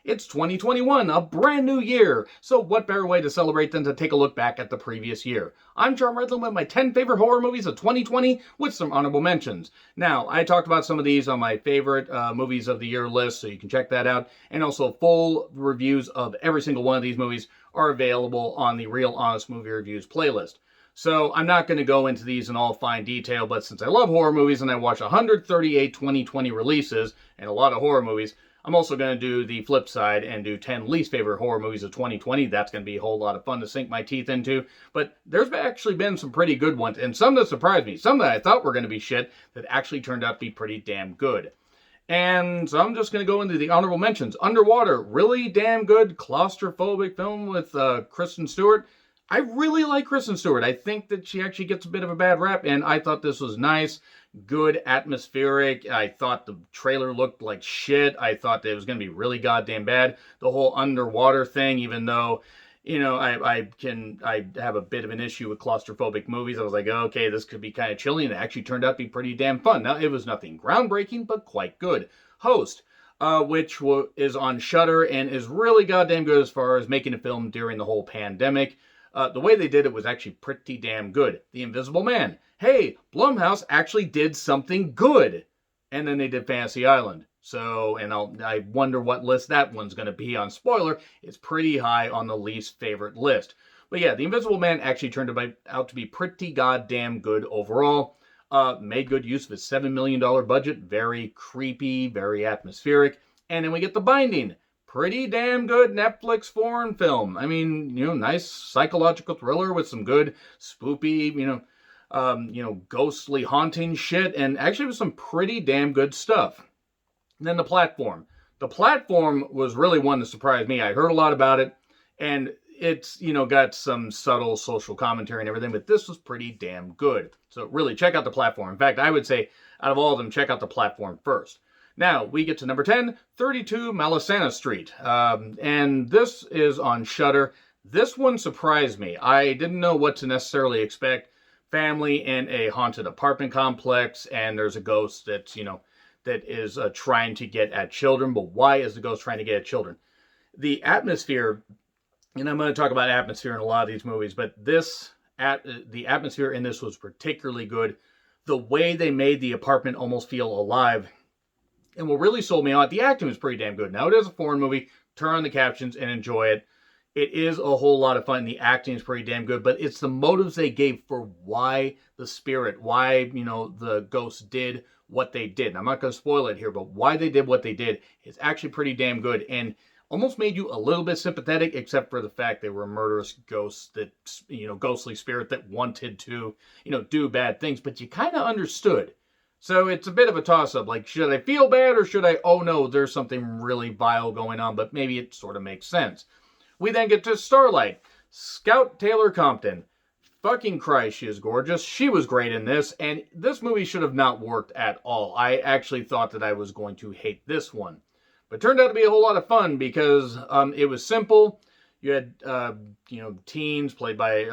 It's 2021, a brand new year, so what better way to celebrate than to take a look back at the previous year? I'm John Redland with my 10 favorite horror movies of 2020 with some honorable mentions. Now, I talked about some of these on my favorite movies of the year list, so you can check that out, and also full reviews of every single one of these movies are available on the Real Honest Movie Reviews playlist. So I'm not going to go into these in all fine detail, but since I love horror movies and I watch 138 2020 releases and a lot of horror movies, I'm also going to do the flip side and do 10 least favorite horror movies of 2020. That's going to be a whole lot of fun to sink my teeth into. But there's actually been some pretty good ones, and some that surprised me. Some that I thought were going to be shit that actually turned out to be pretty damn good. And so I'm just going to go into the honorable mentions. Underwater, really damn good claustrophobic film with Kristen Stewart. I really like Kristen Stewart. I think that she actually gets a bit of a bad rap, and I thought this was nice, good, atmospheric. I thought the trailer looked like shit. I thought that it was going to be really goddamn bad. The whole underwater thing, even though, I have a bit of an issue with claustrophobic movies. I was like, okay, this could be kind of chilly, and it actually turned out to be pretty damn fun. Now, it was nothing groundbreaking, but quite good. Host, which is on Shudder and is really goddamn good as far as making a film during the whole pandemic. The way they did it was actually pretty damn good. The Invisible Man. Hey, Blumhouse actually did something good. And then they did Fantasy Island. So, and I wonder what list that one's going to be on. Spoiler, it's pretty high on the least favorite list. But yeah, The Invisible Man actually turned out to be pretty goddamn good overall. Made good use of its $7 million budget. Very creepy, very atmospheric. And then we get The Binding. Pretty damn good Netflix foreign film. I mean, nice psychological thriller with some good spoopy, ghostly haunting shit, and actually with some pretty damn good stuff. And then The Platform. The Platform was really one that surprised me. I heard a lot about it, and it's, got some subtle social commentary and everything, but this was pretty damn good. So really, check out The Platform. In fact, I would say, out of all of them, check out The Platform first. Now, we get to number 10, 32 Malisana Street. And this is on Shudder. This one surprised me. I didn't know what to necessarily expect. Family in a haunted apartment complex, and there's a ghost that's, that is trying to get at children. But why is the ghost trying to get at children? The atmosphere, and I'm going to talk about atmosphere in a lot of these movies, but the atmosphere in this was particularly good. The way they made the apartment almost feel alive. And what really sold me on it, the acting was pretty damn good. Now, it is a foreign movie. Turn on the captions and enjoy it. It is a whole lot of fun. The acting is pretty damn good, but it's the motives they gave for why the spirit, why, the ghosts did what they did. And I'm not going to spoil it here, but why they did what they did is actually pretty damn good and almost made you a little bit sympathetic, except for the fact they were murderous ghosts that, ghostly spirit that wanted to, do bad things, but you kind of understood. So it's a bit of a toss-up. Like, should I feel bad or should I, oh no, there's something really vile going on, but maybe it sort of makes sense. We then get to Starlight. Scout Taylor Compton. Fucking Christ, she is gorgeous. She was great in this, and this movie should have not worked at all. I actually thought that I was going to hate this one. But it turned out to be a whole lot of fun because it was simple. You had, teens played by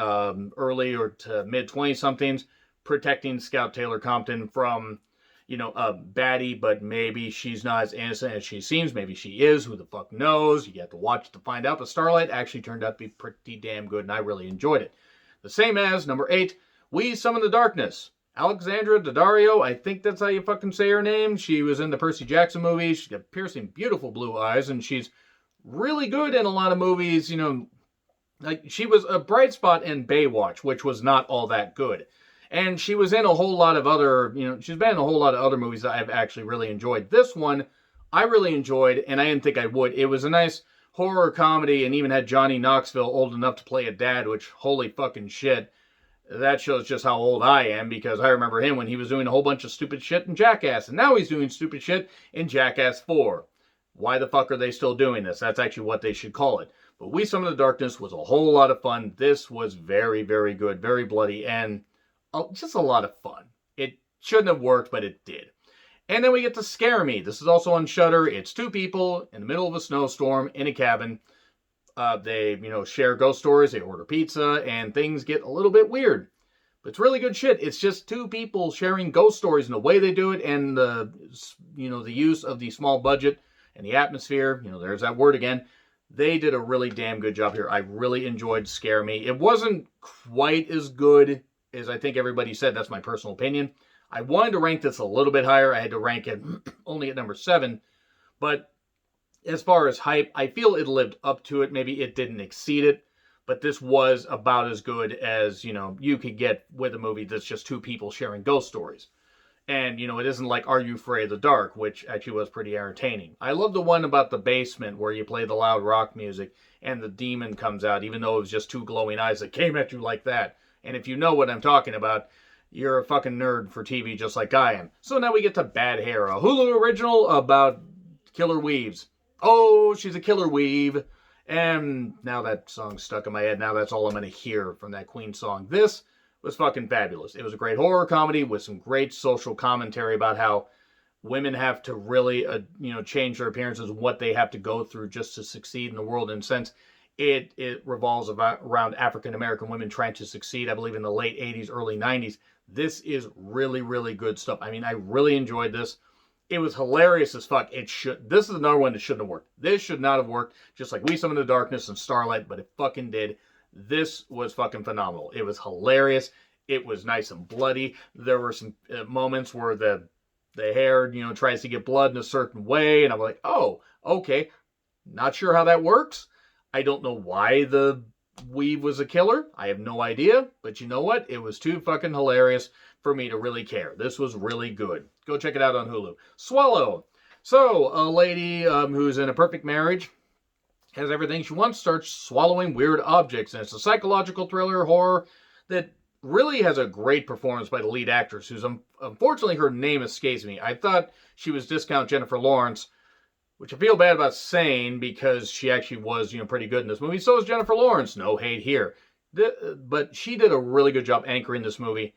early or to mid-20-somethings protecting Scout Taylor Compton from, a baddie, but maybe she's not as innocent as she seems. Maybe she is. Who the fuck knows? You have to watch to find out. But Starlight actually turned out to be pretty damn good, and I really enjoyed it. The same as number 8, We Summon the Darkness. Alexandra Daddario, I think that's how you fucking say her name. She was in the Percy Jackson movie. She's got piercing, beautiful blue eyes, and she's really good in a lot of movies. Like she was a bright spot in Baywatch, which was not all that good. And she was in a whole lot of other, she's been in a whole lot of other movies that I've actually really enjoyed. This one, I really enjoyed, and I didn't think I would. It was a nice horror comedy, and even had Johnny Knoxville old enough to play a dad, which, holy fucking shit. That shows just how old I am, because I remember him when he was doing a whole bunch of stupid shit in Jackass, and now he's doing stupid shit in Jackass 4. Why the fuck are they still doing this? That's actually what they should call it. But We Summon the Darkness was a whole lot of fun. This was very, very good, very bloody, and just a lot of fun. It shouldn't have worked, but it did. And then we get to Scare Me. This is also on Shudder. It's 2 people in the middle of a snowstorm in a cabin. They, share ghost stories. They order pizza, and things get a little bit weird. But it's really good shit. It's just 2 people sharing ghost stories, and the way they do it, and the use of the small budget and the atmosphere, there's that word again. They did a really damn good job here. I really enjoyed Scare Me. It wasn't quite as good as I think everybody said. That's my personal opinion. I wanted to rank this a little bit higher. I had to rank it only at number 7. But as far as hype, I feel it lived up to it. Maybe it didn't exceed it. But this was about as good as, you could get with a movie that's just two people sharing ghost stories. And, it isn't like Are You Afraid of the Dark, which actually was pretty entertaining. I love the one about the basement where you play the loud rock music and the demon comes out, even though it was just two glowing eyes that came at you like that. And if you know what I'm talking about, you're a fucking nerd for TV just like I am. So now we get to Bad Hair, a Hulu original about killer weaves. Oh, she's a killer weave. And now that song's stuck in my head. Now that's all I'm going to hear from that Queen song. This was fucking fabulous. It was a great horror comedy with some great social commentary about how women have to really, change their appearances, what they have to go through just to succeed in the world. In a sense, it revolves around African-American women trying to succeed, I believe, in the late 80s, early 90s. This is really, really good stuff. I mean, I really enjoyed this. It was hilarious as fuck. This is another one that shouldn't have worked. This should not have worked, just like We Summon the Darkness and Starlight, but it fucking did. This was fucking phenomenal. It was hilarious. It was nice and bloody. There were some moments where the hair, tries to get blood in a certain way, and I'm like, oh, okay. Not sure how that works. I don't know why the weave was a killer. I have no idea. But you know what? It was too fucking hilarious for me to really care. This was really good. Go check it out on Hulu. Swallow. So, a lady who's in a perfect marriage, has everything she wants, starts swallowing weird objects. And it's a psychological thriller horror that really has a great performance by the lead actress, who's unfortunately her name escapes me. I thought she was discount Jennifer Lawrence, which I feel bad about saying because she actually was, pretty good in this movie. So is Jennifer Lawrence. No hate here. But she did a really good job anchoring this movie.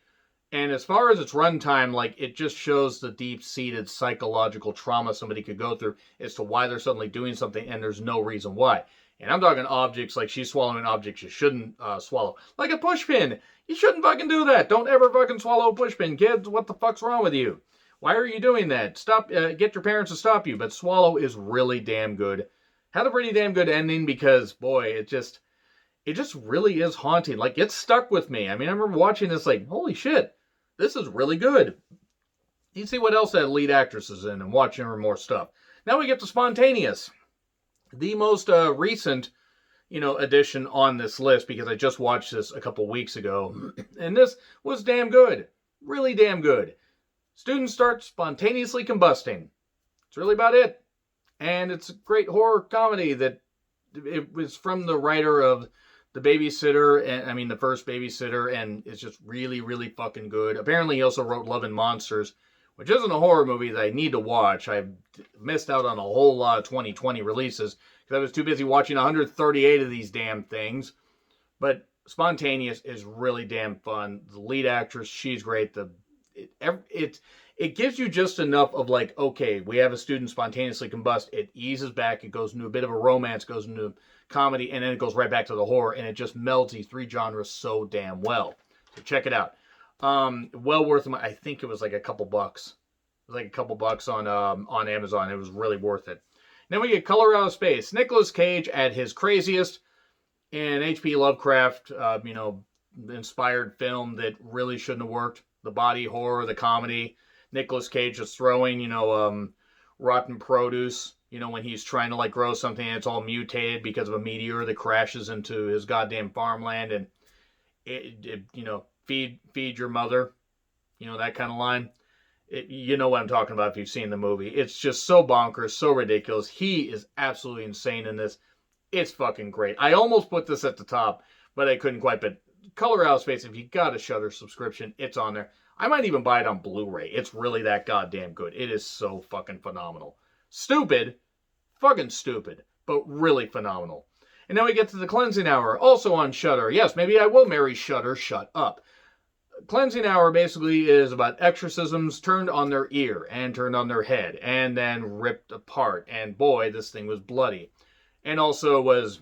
And as far as its runtime, it just shows the deep-seated psychological trauma somebody could go through as to why they're suddenly doing something and there's no reason why. And I'm talking objects like she's swallowing objects you shouldn't swallow. Like a pushpin. You shouldn't fucking do that. Don't ever fucking swallow a pushpin, kids. What the fuck's wrong with you? Why are you doing that? Stop. Get your parents to stop you. But Swallow is really damn good. Had a pretty damn good ending because, boy, it just really is haunting. It stuck with me. I mean, I remember watching this holy shit. This is really good. You see what else that lead actress is in and watching her more stuff. Now we get to Spontaneous. The most recent, addition on this list because I just watched this a couple weeks ago. And this was damn good. Really damn good. Students start spontaneously combusting. It's really about it. And it's a great horror comedy that it was from the writer of The Babysitter, the first Babysitter, and it's just really, really fucking good. Apparently he also wrote Love and Monsters, which isn't a horror movie that I need to watch. I've missed out on a whole lot of 2020 releases because I was too busy watching 138 of these damn things. But Spontaneous is really damn fun. The lead actress, she's great. It gives you just enough of okay, we have a student spontaneously combust. It eases back. It goes into a bit of a romance, goes into comedy, and then it goes right back to the horror, and it just melds these three genres so damn well. So check it out. Well worth it. I think it was a couple bucks. It was a couple bucks on Amazon. It was really worth it. Then we get Color Out of Space. Nicolas Cage at his craziest in H.P. Lovecraft, inspired film that really shouldn't have worked. The body horror, the comedy. Nicolas Cage is throwing, rotten produce, when he's trying to grow something and it's all mutated because of a meteor that crashes into his goddamn farmland and feed your mother, that kind of line. You know what I'm talking about if you've seen the movie. It's just so bonkers, so ridiculous. He is absolutely insane in this. It's fucking great. I almost put this at the top, but I couldn't quite. But Color Out of Space, if you got a Shudder subscription, it's on there. I might even buy it on Blu-ray. It's really that goddamn good. It is so fucking phenomenal. Stupid. Fucking stupid. But really phenomenal. And then we get to The Cleansing Hour, also on Shudder. Yes, maybe I will marry Shudder. Shut up. Cleansing Hour basically is about exorcisms turned on their ear and turned on their head and then ripped apart. And boy, this thing was bloody. And also was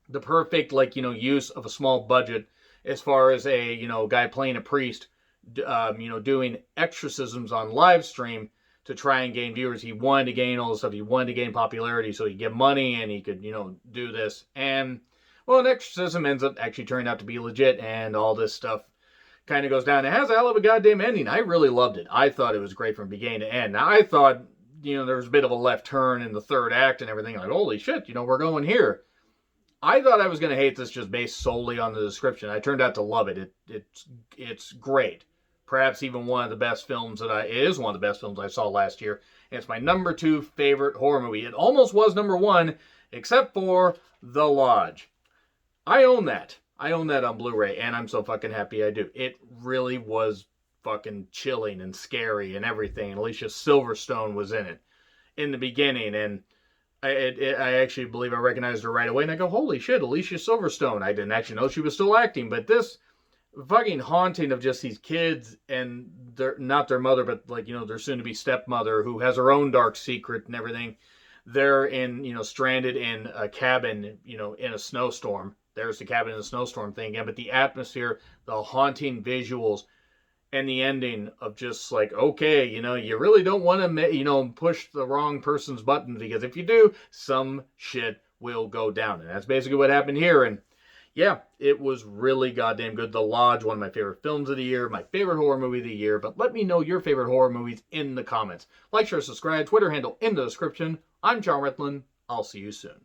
the perfect, use of a small budget as far as a, guy playing a priest, doing exorcisms on live stream to try and gain viewers. He wanted to gain all this stuff. He wanted to gain popularity so he could get money and he could, do this. And, well, an exorcism ends up actually turning out to be legit, and all this stuff kind of goes down. It has a hell of a goddamn ending. I really loved it. I thought it was great from beginning to end. Now, I thought, there was a bit of a left turn in the third act and everything. Like, holy shit, we're going here. I thought I was going to hate this just based solely on the description. I turned out to love it. It's great. Perhaps even one of the best films it is one of the best films I saw last year. And it's my number 2 favorite horror movie. It almost was number 1, except for The Lodge. I own that. I own that on Blu-ray, and I'm so fucking happy I do. It really was fucking chilling and scary and everything. Alicia Silverstone was in it in the beginning, and I actually believe I recognized her right away, and I go, holy shit, Alicia Silverstone. I didn't actually know she was still acting, but this fucking haunting of just these kids and not their mother, but their soon-to-be stepmother, who has her own dark secret and everything. They're stranded in a cabin, in a snowstorm. There's the cabin in the snowstorm thing again, but the atmosphere, the haunting visuals, and the ending of just like, okay, you really don't want to, push the wrong person's buttons, because if you do, some shit will go down. And that's basically what happened here. And yeah, it was really goddamn good. The Lodge, one of my favorite films of the year, my favorite horror movie of the year. But let me know your favorite horror movies in the comments. Like, share, subscribe, Twitter handle in the description. I'm John Ritlin. I'll see you soon.